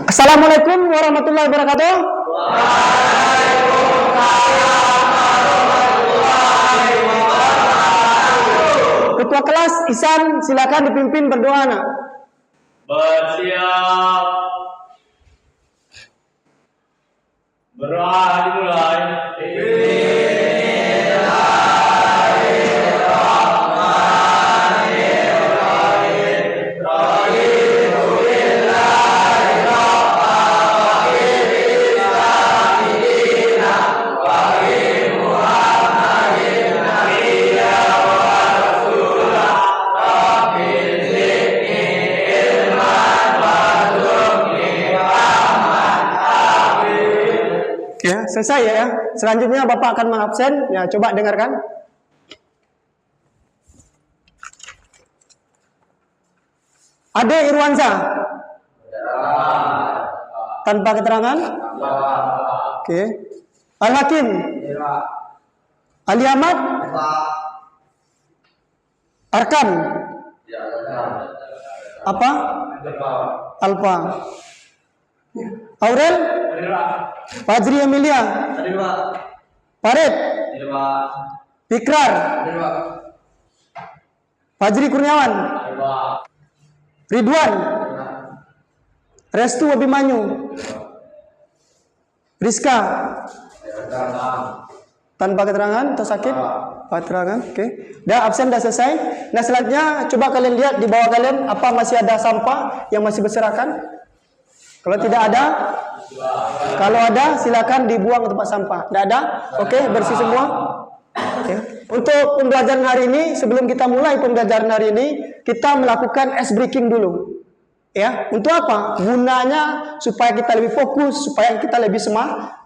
Assalamualaikum warahmatullahi wabarakatuh. Ketua kelas Ihsan, silakan dipimpin berdoa. Nak. Bersiap. Berdoa dimulai. Ya, selesai ya. Selanjutnya Bapak akan mengabsen. Ya, coba dengarkan. Ade Irwansa. Tanpa keterangan? Oke. Al-Hakim. Ali Ahmad. Arkan. Apa? Alfa. Aurel. Fajri Emilia. Farid. Fikrar. Fajri Kurniawan. Ridwan. Restu Abimanyu. Rizka. Tanpa keterangan atau sakit? Keterangan, oke. Dah absen, dah selesai. Nah, selanjutnya coba kalian lihat di bawah kalian apa masih ada sampah yang masih berserakan? Kalau tidak ada, kalau ada silakan dibuang ke tempat sampah. Tidak ada? Oke, bersih semua. Oke. Untuk pembelajaran hari ini, sebelum kita mulai pembelajaran hari ini, kita melakukan ice breaking dulu. Ya, untuk apa? Gunanya supaya kita lebih fokus, supaya kita lebih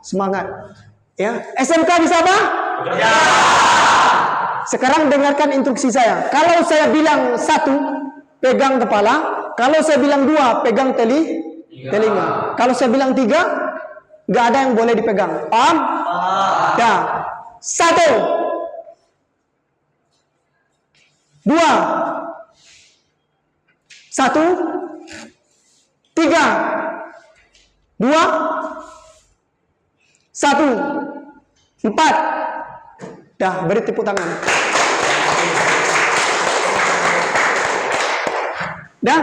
semangat. Ya, SMK bisa apa? Ya. Sekarang dengarkan instruksi saya. Kalau saya bilang 1, pegang kepala. Kalau saya bilang 2, pegang telinga. Kalau saya bilang 3, nggak ada yang boleh dipegang. Paham? Ya. 1, 2, 1, 3, 2, 1, 4. Dah, beri tepuk tangan. Dah,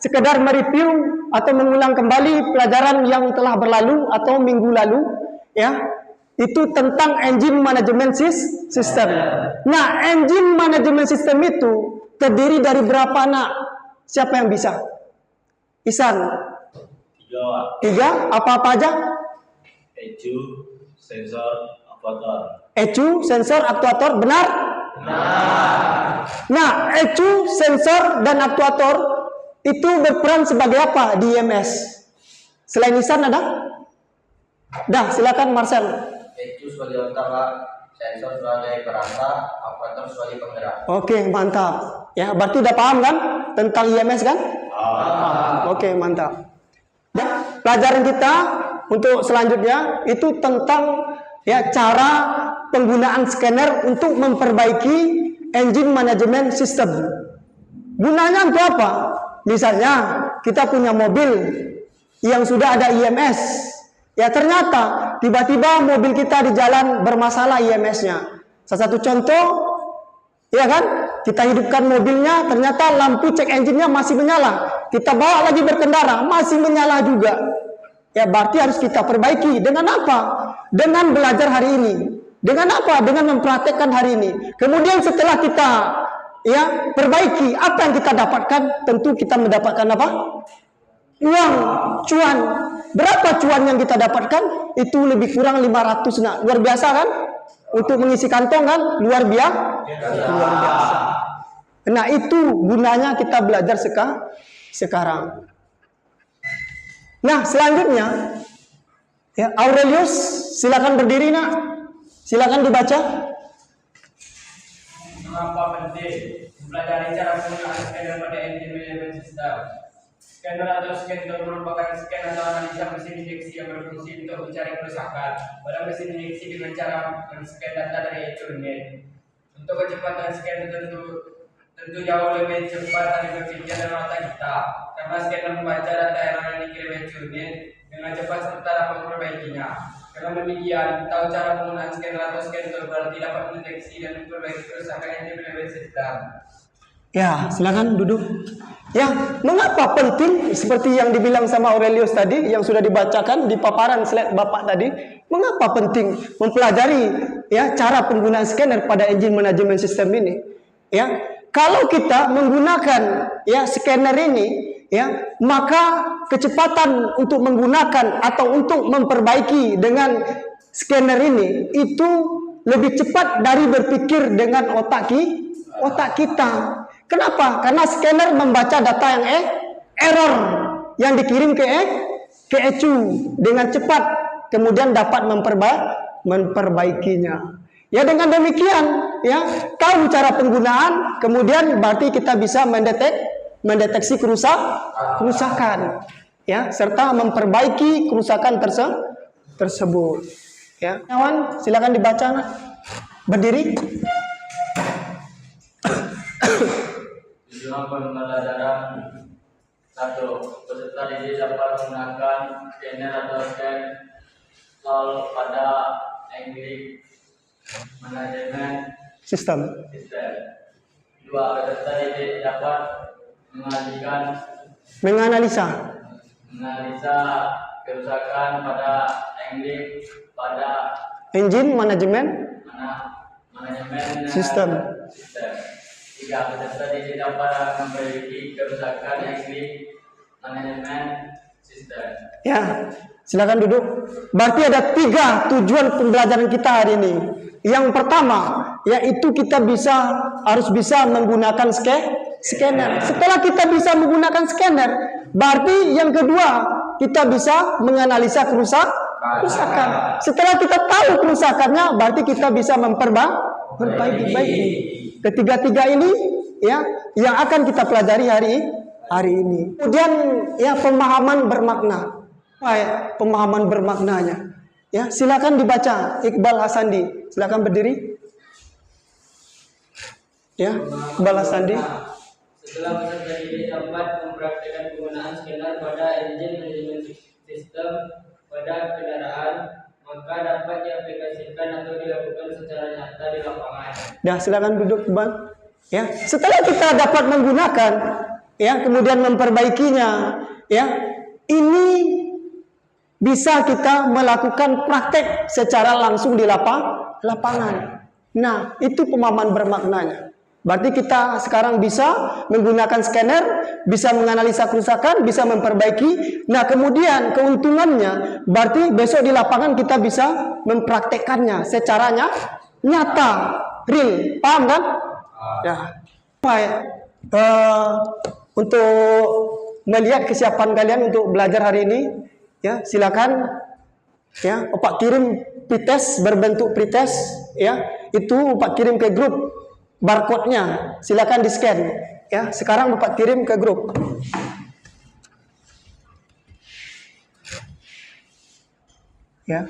sekedar mereview atau mengulang kembali pelajaran yang telah berlalu atau minggu lalu, ya, itu tentang engine management system. Nah, engine management system itu terdiri dari berapa, Nak? Siapa yang bisa? Ihsan. 3. Apa-apa aja? ECU, sensor, aktuator. ECU, sensor, aktuator, benar? Nah, ECU, sensor, dan aktuator itu berperan sebagai apa di IMS? Selain Ihsan ada? Dah, silakan Marcel. ECU sebagai utama, sensor sebagai perangkat, aktuator sebagai penggerak. Oke, mantap. Ya, berarti udah paham kan tentang IMS kan? Oke, mantap. Dah, pelajaran kita untuk selanjutnya itu tentang ya cara penggunaan scanner untuk memperbaiki engine management system. Gunanya untuk apa? Misalnya kita punya mobil yang sudah ada IMS, ya ternyata tiba-tiba mobil kita di jalan bermasalah IMS-nya. Salah satu contoh, ya kan? Kita hidupkan mobilnya, ternyata lampu cek engine-nya masih menyala. Kita bawa lagi berkendara, masih menyala juga. Ya berarti harus kita perbaiki. Dengan apa? Dengan belajar hari ini. Dengan apa? Dengan mempraktekkan hari ini. Kemudian setelah kita ya perbaiki, apa yang kita dapatkan? Tentu kita mendapatkan apa? Uang, cuan. Berapa cuan yang kita dapatkan? Itu lebih kurang 500. Nah, luar biasa kan? Untuk mengisi kantong kan? Luar biasa. Nah, itu gunanya kita belajar sekarang. Nah, selanjutnya ya, Aurelius, silakan berdiri, Nak. Silakan dibaca. Mengapa penting mempelajari cara penggunaan scanner pada engine management system? Scanner atau scanner merupakan scan atau analisa mesin injeksi yang berfungsi untuk mencari kerusakan pada mesin injeksi dengan cara men-scan data dari instrumen. Untuk kecepatan scan tentu jauh lebih cepat dari berpikir dan mata kita. karena scanner membaca data error yang dikirim ECU unit dengan cepat serta dapat memperbaikinya. Dengan demikian, tahu cara penggunaan scanner atau scanner berarti dapat mendeteksi dan memperbaiki kerusakan yang dimiliki sistem. Ya, silakan duduk. Ya, mengapa penting seperti yang dibilang sama Aurelius tadi yang sudah dibacakan di paparan slide Bapak tadi, mengapa penting mempelajari ya cara penggunaan scanner pada engine management system ini? Ya, kalau kita menggunakan ya scanner ini ya, maka kecepatan untuk menggunakan atau untuk memperbaiki dengan scanner ini itu lebih cepat dari berpikir dengan otak kita. Kenapa? Karena scanner membaca data yang error yang dikirim ke ECU dengan cepat, kemudian dapat memperbaikinya. Ya, dengan demikian ya, tahu cara penggunaan, kemudian berarti kita bisa mendeteksi kerusakan ya, serta memperbaiki kerusakan tersebut. Ya, kawan, silakan dibaca. Berdiri. Tujuan pembelajaran 1. Peserta didik dapat menggunakan scanner atau scan soal pada engine manajemen Sistem. 2. Peserta didik dapat Menganalisa kerusakan pada engine manajemen sistem. 3. Peserta didik dapat memperbaiki kerusakan engine manajemen sistem. Ya, silakan duduk. Berarti ada 3 tujuan pembelajaran kita hari ini. Yang pertama, yaitu kita harus bisa menggunakan scanner. Setelah kita bisa menggunakan scanner, berarti yang kedua, kita bisa menganalisa kerusakan. Setelah kita tahu kerusakannya, berarti kita bisa memperbaiki. Ketiga-tiga ini ya yang akan kita pelajari hari ini. Kemudian ya pemahaman bermakna. Pemahaman bermaknanya. Ya, silakan dibaca Iqbal Hasandi. Silakan berdiri. Ya, Iqbal Hasandi. Setelah peserta didik dapat mempraktikkan penggunaan scanner pada engine management system pada kendaraan, maka dapat diaplikasikan atau dilakukan secara nyata di lapangan. Dah, silakan duduk, Bang. Ya, setelah kita dapat menggunakan, ya, kemudian memperbaikinya, ya, ini bisa kita melakukan praktek secara langsung di lapangan. Nah, itu pemahaman bermaknanya. Berarti kita sekarang bisa menggunakan scanner, bisa menganalisa kerusakan, bisa memperbaiki. Nah, kemudian keuntungannya, berarti besok di lapangan kita bisa mempraktekkannya secara nyata, real. Paham kan? Ya. Untuk melihat kesiapan kalian untuk belajar hari ini, ya, silakan ya, Pak kirim pretest berbentuk pretest, ya. Itu Pak kirim ke grup. Barcode-nya silakan di-scan ya. Sekarang Bapak kirim ke grup. Ya.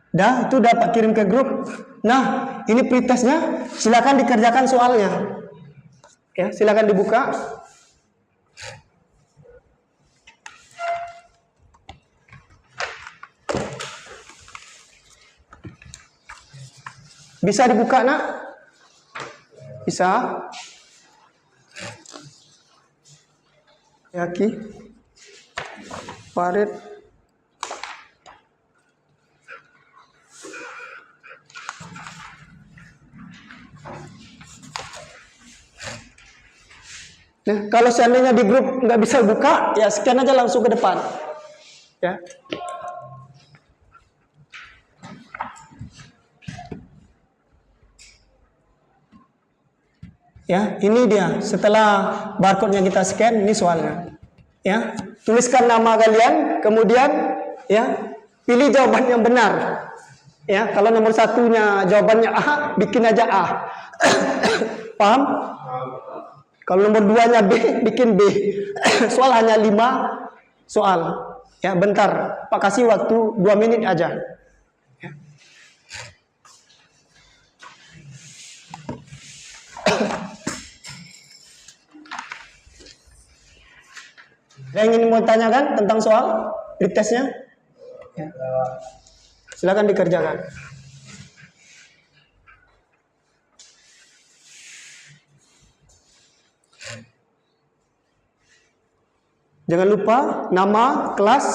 Dah, itu dapat kirim ke grup. Nah, ini pretestnya, silakan dikerjakan soalnya. Ya, silakan dibuka. Bisa dibuka, Nak? Bisa? Yaki? Farid? Nah, kalau seandainya di grup nggak bisa buka, ya scan aja langsung ke depan. Ya. Ya, ini dia. Setelah barcode-nya kita scan, ini soalnya. Ya, tuliskan nama kalian, kemudian ya pilih jawaban yang benar. Ya, kalau nomor satunya jawabannya A, bikin aja A. Paham? Kalau nomor 2-nya B, bikin B. Soal hanya 5 soal. Ya, bentar. Pak kasih waktu 2 menit aja. Ya. Ada yang ingin mau tanyakan tentang soal pretestnya? Ya. Silakan dikerjakan. Jangan lupa nama, kelas.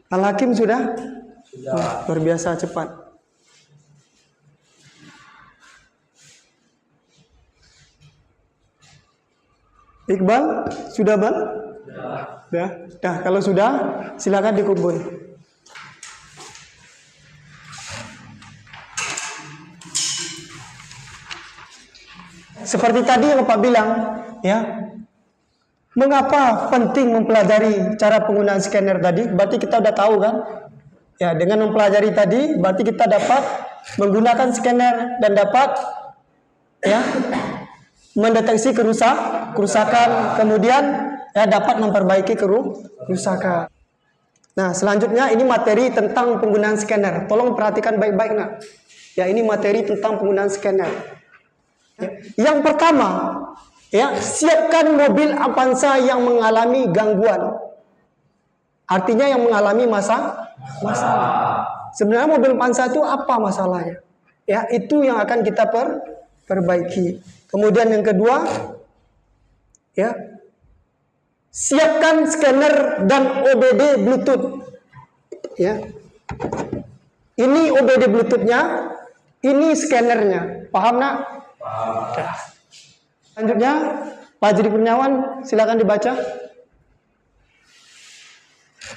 Al-Hakim sudah? Sudah. Luar biasa cepat. Iqbal, sudah Bang? Sudah. Kalau sudah, silakan dikumpul. Seperti tadi yang Bapak bilang, ya. Mengapa penting mempelajari cara penggunaan scanner tadi? Berarti kita udah tahu kan? Ya, dengan mempelajari tadi, berarti kita dapat menggunakan scanner dan dapat ya mendeteksi kerusakan, kemudian ya dapat memperbaiki kerusakan. Nah, selanjutnya ini materi tentang penggunaan scanner. Tolong perhatikan baik-baik, nak. Ya, ini materi tentang penggunaan scanner. Ya. Yang pertama, ya, siapkan mobil Avanza yang mengalami gangguan. Artinya yang mengalami masalah. Sebenarnya mobil Avanza itu apa masalahnya? Ya, itu yang akan kita perbaiki. Kemudian yang kedua, ya, siapkan scanner dan OBD Bluetooth. Ya, ini OBD Bluetoothnya, ini scannernya. Paham nak? Paham. Selanjutnya, Pak Jiri Kurniawan, silakan dibaca.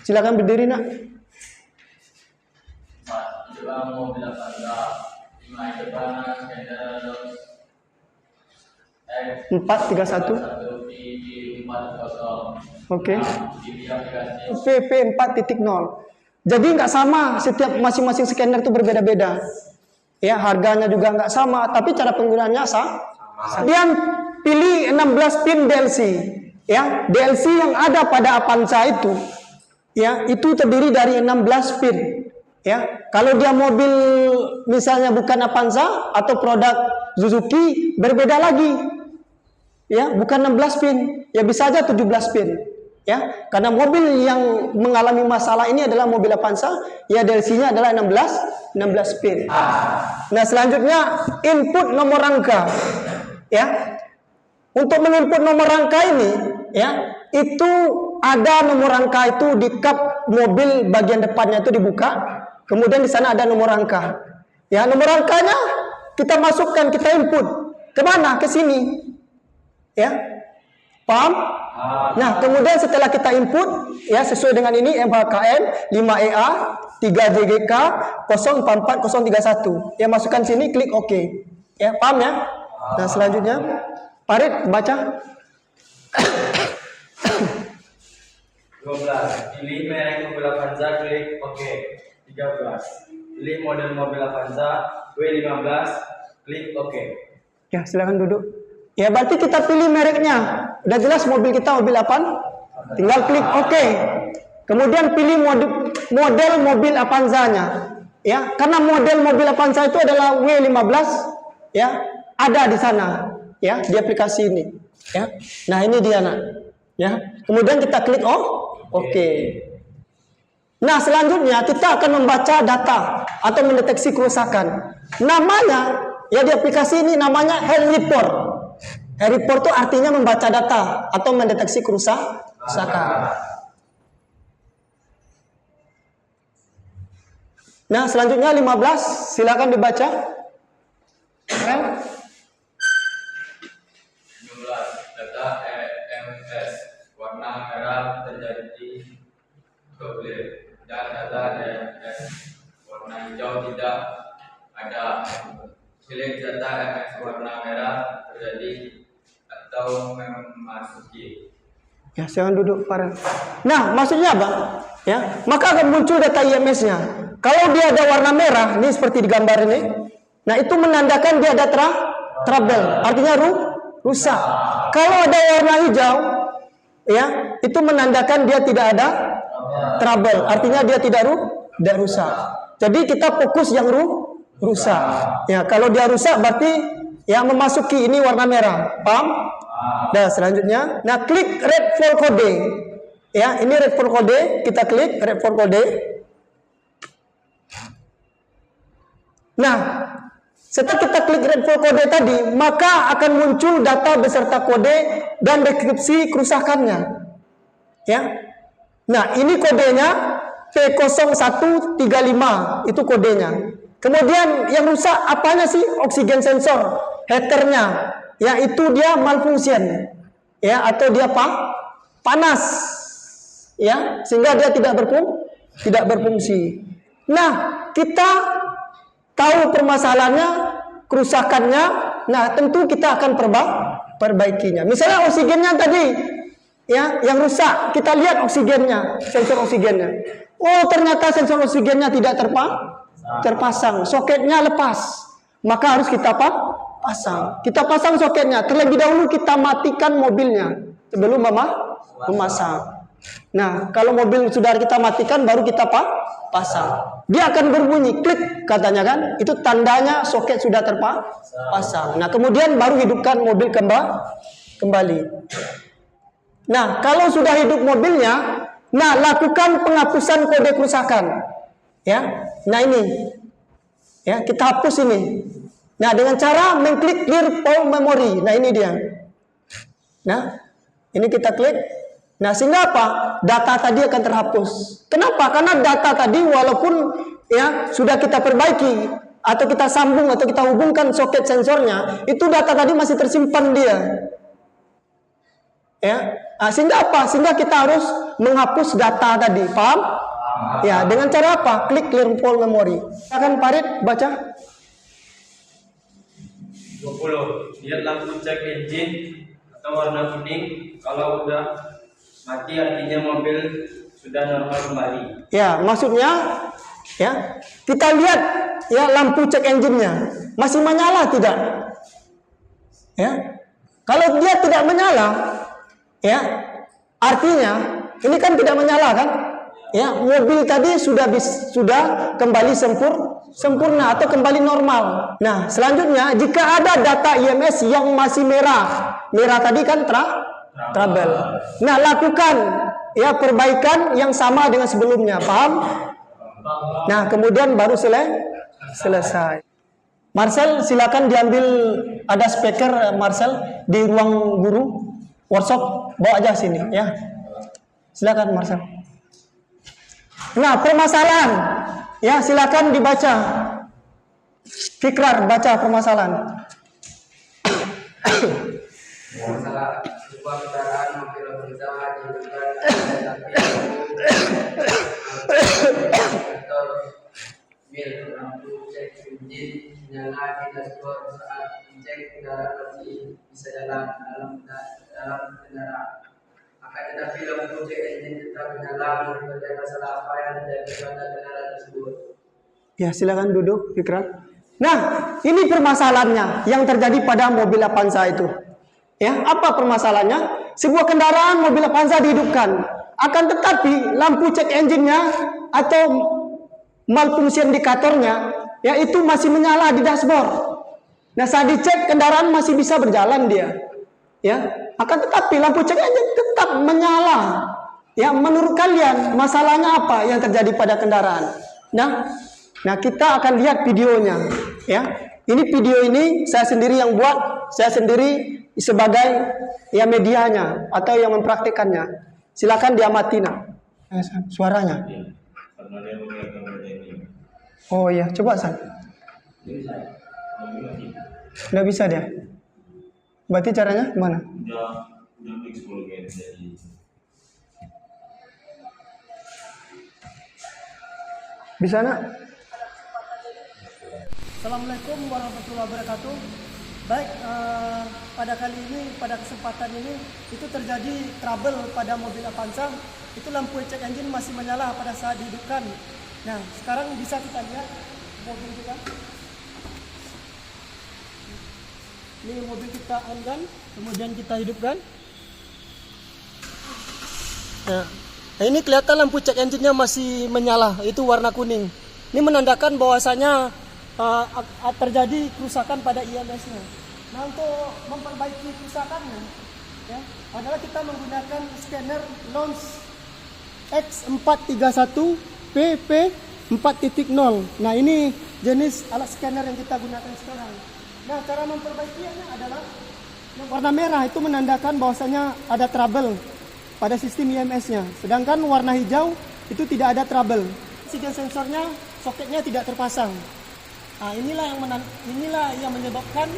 Silakan berdiri nak. Dalam mobil Avanza 5 depan scanner 431. Oke. PP 4.0. Jadi nggak sama, setiap masing-masing scanner itu berbeda-beda. Ya, harganya juga nggak sama, tapi cara penggunaannya sama. Kemudian pilih 16 pin DLC. Ya, DLC yang ada pada Avanza itu, ya, itu terdiri dari 16 pin. Ya, kalau dia mobil misalnya bukan Avanza atau produk Suzuki berbeda lagi. Ya, bukan 16 pin, ya bisa aja 17 pin. Ya, karena mobil yang mengalami masalah ini adalah mobil Avanza, ya DLC-nya adalah 16 pin. Nah, selanjutnya input nomor rangka. Ya. Untuk menginput nomor rangka ini, ya, itu ada nomor rangka itu di kap mobil bagian depannya itu dibuka. Kemudian di sana ada nomor rangka. Ya, nomor rangkanya kita masukkan, kita input. Kemana? Ke sini. Ya. Paham? Nah, kemudian setelah kita input, ya, sesuai dengan ini MHKN 5EA 3JGK 044031. Ya, masukkan sini, klik OK. Ya, paham ya? Nah, selanjutnya Farid baca. 12. Pilih merek mobil Avanza, klik OK. 13. Pilih model mobil Avanza W15, klik OK. Ya, silakan duduk. Ya, berarti kita pilih mereknya. Udah jelas mobil kita mobil apa? Tinggal klik OK. Kemudian pilih model mobil Avanza-nya. Ya, karena model mobil Avanza itu adalah W15, ya, ada di sana, ya, di aplikasi ini. Ya. Nah, ini dia, nak. Ya. Kemudian kita klik OK. Nah, selanjutnya kita akan membaca data atau mendeteksi kerusakan. Namanya, ya, di aplikasi ini namanya Health Report. Health Report itu artinya membaca data atau mendeteksi kerusakan. Nah, selanjutnya 15, silakan dibaca. Jumlah data EMS warna merah terjadi double dan data EMS warna hijau tidak ada. Pilih data EMS warna merah terjadi atau memasuki. Ya, jangan duduk, Farel. Nah, maksudnya apa? Ya, maka akan muncul data IMS-nya. Kalau dia ada warna merah, ini seperti di gambar ini. Nah, itu menandakan dia ada trouble. Artinya rusak. Kalau ada warna hijau, ya, itu menandakan dia tidak ada trouble. Artinya dia tidak rusak. Jadi kita fokus yang rusak. Ya, kalau dia rusak berarti yang memasuki ini warna merah. Paham? Nah, selanjutnya, nah klik red for kode. Ya, ini red for kode, kita klik red for kode. Nah, setelah kita klik red for kode tadi, maka akan muncul data beserta kode dan deskripsi kerusakannya. Ya. Nah, ini kodenya P0135, itu kodenya. Kemudian yang rusak apanya sih? Oksigen sensor, heaternya. Ya, itu dia malfunction. Ya, atau dia panas. Ya, sehingga dia tidak berfungsi. Nah, kita tahu permasalahannya, kerusakannya. Nah, tentu kita akan perbaikinya. Misalnya oksigennya tadi, ya, yang rusak, kita lihat oksigennya, sensor oksigennya. Oh, ternyata sensor oksigennya tidak terpasang, soketnya lepas. Maka harus kita pasang. Kita pasang soketnya. Terlebih dahulu kita matikan mobilnya sebelum memasang. Nah, kalau mobil sudah kita matikan, baru kita pasang. Dia akan berbunyi klik katanya kan, itu tandanya soket sudah terpasang. Nah, kemudian baru hidupkan mobil kembali. Nah, kalau sudah hidup mobilnya, nah lakukan penghapusan kode kerusakan. Ya, nah ini, ya kita hapus ini. Nah, dengan cara mengklik clear all memory. Nah, ini dia. Nah, ini kita klik. Nah, sehingga apa? Data tadi akan terhapus. Kenapa? Karena data tadi walaupun ya sudah kita perbaiki atau kita sambung atau kita hubungkan soket sensornya, itu data tadi masih tersimpan dia. Ya, nah, sehingga apa? Sehingga kita harus menghapus data tadi, paham? Ya, dengan cara apa? Klik clear all memory. Akan Farid baca. 20. Lihat lampu cek engine atau warna kuning. Kalau udah mati artinya mobil sudah normal kembali. Ya, maksudnya ya, kita lihat ya lampu cek engine-nya masih menyala tidak? Ya. Kalau dia tidak menyala, ya, artinya ini kan tidak menyala kan? Ya, mobil tadi sudah kembali sempurna atau kembali normal. Nah, selanjutnya jika ada data IMS yang masih merah tadi kan trouble. Nah, lakukan ya perbaikan yang sama dengan sebelumnya, paham? Nah, kemudian baru selesai. Marcel, silakan diambil, ada speaker Marcel di ruang guru workshop, bawa aja sini ya. Silakan Marcel. Nah, permasalahan ya, silakan dibaca. Fikrar, baca permasalahan. Masalah sebuah kendaraan mobil berusaha dibutuhkan atau mil lampu cek engine menyala di dashboard saat cek kendaraan masih bisa dalam kendaraan. Akan tetapi lampu cek engine tetap menyala menunjukkan masalah apa yang terjadi pada kendaraan tersebut. Ya, silakan duduk, Fikrar. Nah, ini permasalahannya yang terjadi pada mobil Avanza itu. Ya, apa permasalahannya? Sebuah kendaraan mobil Avanza dihidupkan, akan tetapi lampu cek engine-nya atau malfunction indikatornya, ya itu masih menyala di dashboard. Nah, saat dicek kendaraan masih bisa berjalan dia, ya. Akan tetapi lampu cek engine tetap menyala. Ya, menurut kalian masalahnya apa yang terjadi pada kendaraan? Nah, kita akan lihat videonya, ya. Ini video ini saya sendiri yang buat, saya sendiri sebagai ya medianya atau yang mempraktikannya. Silakan diamati nak. Suaranya. Karena dia menggunakan roda ini. Oh iya, coba San. Nggak bisa dia. Berarti caranya mana? Udah mix full game jadi. Bisa nak? Assalamualaikum warahmatullahi wabarakatuh. Baik, pada kali ini, pada kesempatan ini, itu terjadi trouble pada mobil Avanza. Itu lampu cek engine masih menyala pada saat dihidupkan. Nah, sekarang bisa kita lihat mobil kita. Ini mobil kita on kan, kemudian kita hidupkan. Nah, ini kelihatan lampu cek engine-nya masih menyala, itu warna kuning. Ini menandakan bahwasanya terjadi kerusakan pada IMS-nya. Nah, untuk memperbaiki kerusakannya, ya, adalah kita menggunakan scanner Launch X431 PP 4.0. Nah, ini jenis alat scanner yang kita gunakan sekarang. Nah, cara memperbaikinya adalah yang warna merah itu menandakan bahwasanya ada trouble pada sistem IMS-nya. Sedangkan warna hijau itu tidak ada trouble. Oksigen sensornya, soketnya tidak terpasang. Nah, inilah yang menyebabkan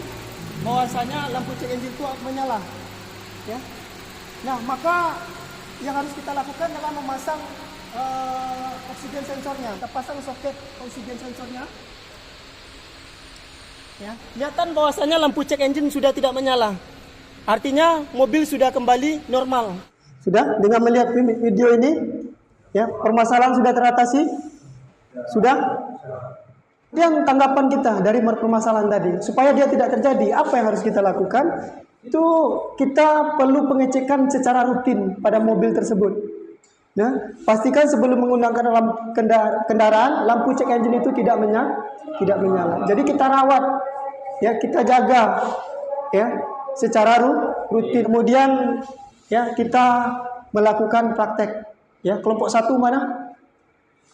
bahwasanya lampu cek engine itu menyala. Ya. Nah, maka yang harus kita lakukan adalah memasang oksigen sensornya. Kita pasang soket oksigen sensornya. Ya, kelihatan bahwasanya lampu cek engine sudah tidak menyala. Artinya mobil sudah kembali normal. Sudah dengan melihat video ini, ya, permasalahan sudah teratasi? Sudah? Yang tanggapan kita dari permasalahan tadi, supaya dia tidak terjadi, apa yang harus kita lakukan? Itu kita perlu pengecekan secara rutin pada mobil tersebut. Nah, pastikan sebelum menggunakan kendaraan, lampu cek engine itu tidak menyala. Jadi kita rawat, ya, kita jaga, ya, secara rutin. Kemudian, ya, kita melakukan praktek. Ya, kelompok 1 mana?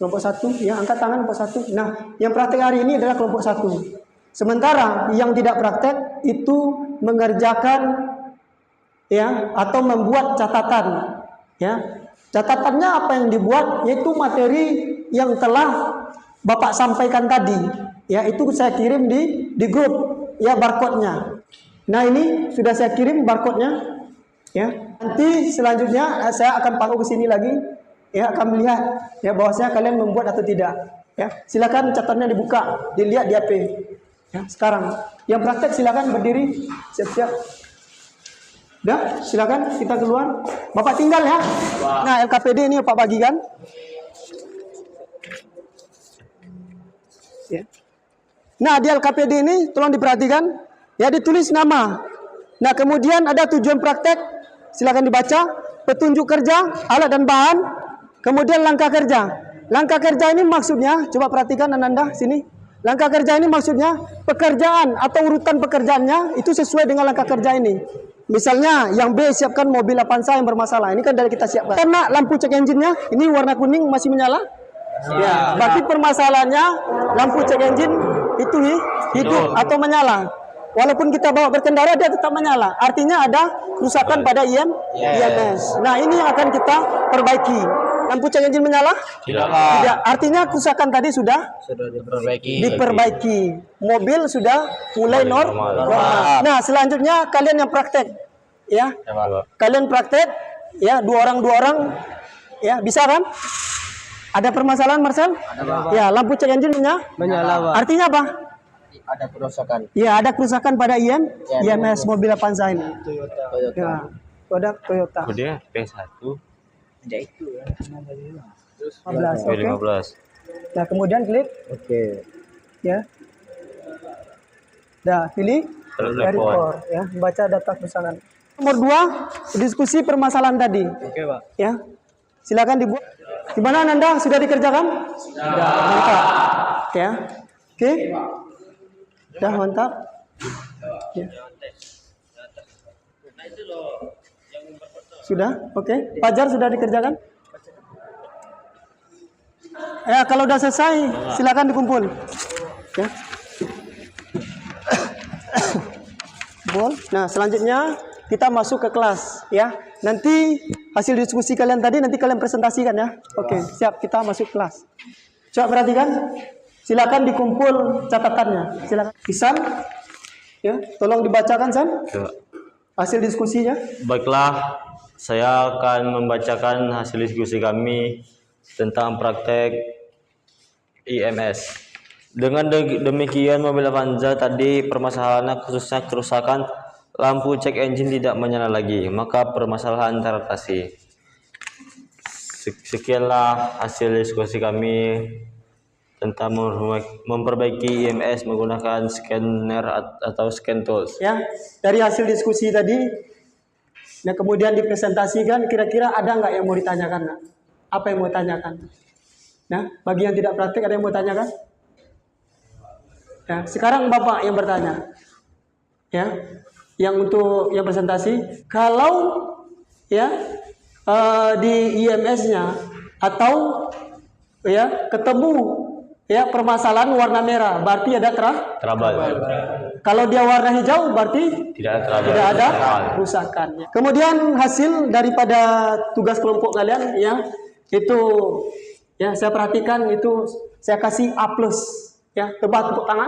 Kelompok 1, ya, angkat tangan kelompok 1. Nah, yang praktek hari ini adalah kelompok 1. Sementara yang tidak praktek itu mengerjakan, ya, atau membuat catatan, ya. Catatannya apa yang dibuat, yaitu materi yang telah Bapak sampaikan tadi, ya, itu saya kirim di grup, ya, barcode-nya. Nah, ini sudah saya kirim barcode-nya, ya. Nanti selanjutnya saya akan panggil ke sini lagi, ya, akan melihat, ya, bahwasanya kalian membuat atau tidak, ya. Silakan catatannya dibuka, dilihat di HP. Ya, sekarang yang praktek silakan berdiri, siap-siap. Dah, silakan kita keluar. Bapak tinggal, ya. Nah, LKPD ini Pak bagikan. Ya. Nah, di LKPD ini tolong diperhatikan, ya, ditulis nama. Nah, kemudian ada tujuan praktek, silakan dibaca, petunjuk kerja, alat dan bahan, kemudian langkah kerja. Langkah kerja ini maksudnya, coba perhatikan Ananda sini. Langkah kerja ini maksudnya pekerjaan atau urutan pekerjaannya itu sesuai dengan langkah kerja ini. Misalnya yang B, siapkan mobil Avanza yang bermasalah. Ini kan dari kita siapkan. Karena lampu cek engine-nya ini warna kuning masih menyala. Ya, berarti permasalahannya lampu cek engine itu hidup atau menyala. Walaupun kita bawa berkendara dia tetap menyala. Artinya ada kerusakan pada IMS. Nah, ini yang akan kita perbaiki. Lampu cek engine menyala? Tidak. Artinya kerusakan tadi sudah diperbaiki. Mobil sudah mulai normal. Nah, selanjutnya kalian yang praktek, ya. Kalian praktek, ya, dua orang, ya, bisa kan? Ada permasalahan, Marcel? Ya, lampu cek engine menyala. Artinya apa? Ada kerusakan. Ya, ada kerusakan pada IMS mobil Avanza ini. Ya, produk Toyota. Kemudian P1 Ada itu ya. 15, oke. 15. Nah, kemudian klik. Oke. Ya. Dah, pilih report, ya, baca data kerusakan. Nomor 2, diskusi permasalahan tadi. Oke, Pak. Ya. Silakan dibuat. Gimana Nanda? Sudah dikerjakan? Sudah. Mantap. Ya. Oke. Sudah mantap. Ya. Sudah? Oke. Fajar sudah dikerjakan? Ya, kalau sudah selesai silakan dikumpul. Ya. Bol. Nah, selanjutnya kita masuk ke kelas, ya. Nanti hasil diskusi kalian tadi nanti kalian presentasikan, ya. Oke, siap, kita masuk kelas. Coba perhatikan. Silakan dikumpul catatannya. Silakan. Isan, ya, tolong dibacakan, San. Hasil diskusinya. Baiklah, saya akan membacakan hasil diskusi kami tentang praktek IMS. Dengan demikian mobil Avanza tadi permasalahannya khususnya kerusakan lampu cek engine tidak menyala lagi, maka permasalahan teratasi. Sekianlah hasil diskusi kami tentang memperbaiki IMS menggunakan scanner atau scan tools. Ya, dari hasil diskusi tadi, nah kemudian dipresentasikan, kira-kira ada nggak yang mau ditanyakan? Nak? Apa yang mau tanyakan? Nah, bagi yang tidak praktik ada yang mau tanyakan? Ya, sekarang Bapak yang bertanya. Ya, yang untuk yang presentasi, kalau ya di IMS-nya atau ya ketemu ya permasalahan warna merah, berarti ada Trouble. kalau dia warna hijau berarti Tidak ada tidak ada kerusakan. Kemudian hasil daripada tugas kelompok kalian ya itu ya saya perhatikan itu saya kasih A+. Ya, coba tepuk tangan.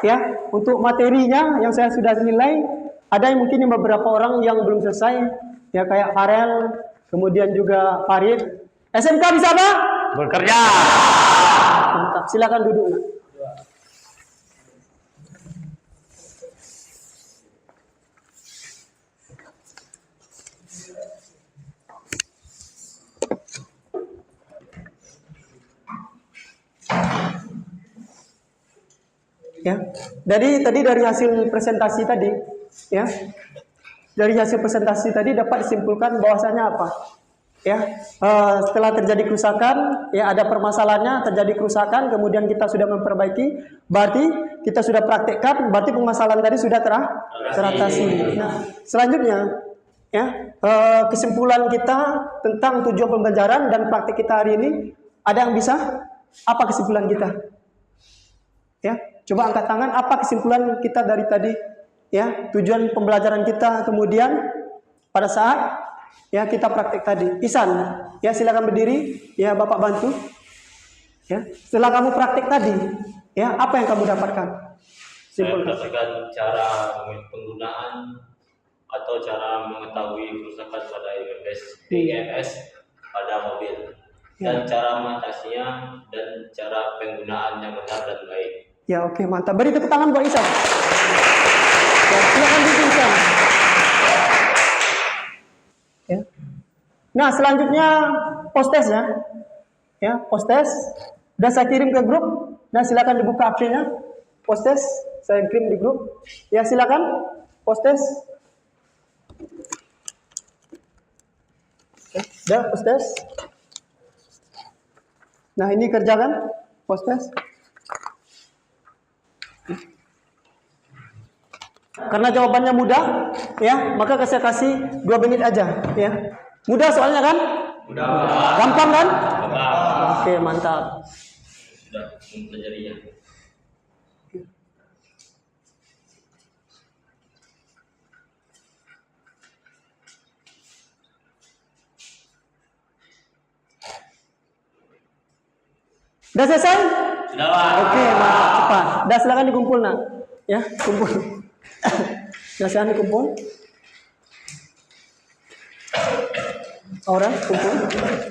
Ya, untuk materinya yang saya sudah nilai ada yang mungkin beberapa orang yang belum selesai ya kayak Farel, kemudian juga Farid. SMK bisa apa? Bekerja. Mantap, silakan duduk. Nak. Ya, tadi dari hasil presentasi tadi, ya, dari hasil presentasi tadi dapat disimpulkan bahwasanya apa? Ya, setelah terjadi kerusakan, ya ada permasalahannya, terjadi kerusakan, kemudian kita sudah memperbaiki, berarti kita sudah praktekkan, berarti permasalahan tadi sudah teratasi. Nah, selanjutnya, ya, kesimpulan kita tentang tujuan pembelajaran dan praktek kita hari ini, ada yang bisa? Apa kesimpulan kita? Ya, coba angkat tangan. Apa kesimpulan kita dari tadi? Ya, tujuan pembelajaran kita kemudian pada saat ya kita praktek tadi. Isan, ya silakan berdiri. Ya Bapak bantu. Ya, setelah kamu praktek tadi, ya apa yang kamu dapatkan? Saya mendapatkan cara penggunaan atau cara mengetahui kerusakan pada IMS pada mobil dan cara mengatasinya dan cara penggunaan yang benar dan baik. Ya oke, mantap. Beri tepuk tangan buat Isan. Ya, silakan duduk Isan. Ya. Nah selanjutnya post-test ya. Ya post-test. Sudah saya kirim ke grup. Nah silakan dibuka akhirnya. Post-test saya kirim di grup. Ya silakan post-test. Sudah post-test. Nah ini kerjakan post-test. Karena jawabannya mudah, ya, maka saya kasih 2 menit aja, ya. Mudah soalnya kan? Mudah. Gampang kan? Gampang. Oke, mantap. Sudah mempelajarinya. Udah selesai? Sudah, Pak. Oke, mantap, cepat. Udah silakan dikumpul, nak. Ya, kumpul. Udah silakan dikumpul. Orang kumpul.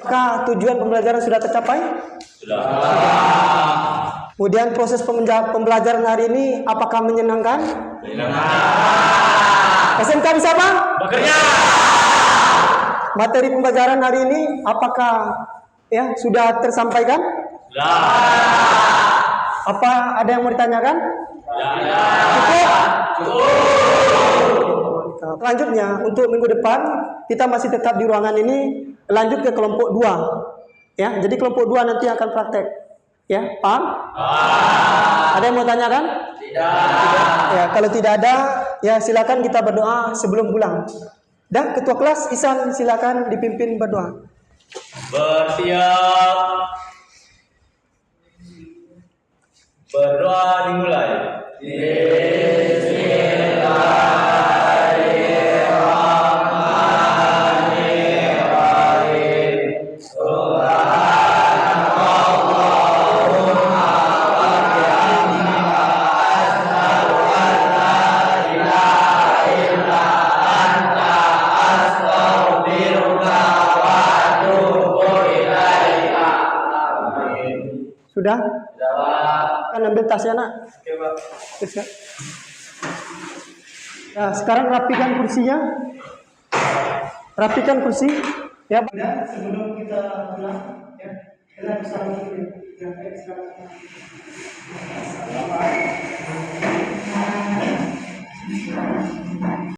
Kah tujuan pembelajaran sudah tercapai? Sudah. Kemudian proses pembelajaran hari ini apakah menyenangkan? Menyenangkan. SMK bisa apa? Bekerja. Materi pembelajaran hari ini apakah ya sudah tersampaikan? Sudah. Apa ada yang mau ditanyakan? Cukup? Selanjutnya untuk minggu depan kita masih tetap di ruangan ini, lanjut ke kelompok 2. Ya, jadi kelompok 2 nanti akan praktek. Ya, paham? Ada yang mau tanyakan? Tidak. Ya, kalau tidak ada, ya silakan kita berdoa sebelum pulang. Dan ketua kelas Isan silakan dipimpin berdoa. Bersiap. Berdoa dimulai. Sudah? Kan ambil tasnya, nak. Oke, Pak. Bisa. Nah, sekarang rapikan kursinya. Rapikan kursi. Ya, sebelum kita pulang, ya, kita bisa lagi ya,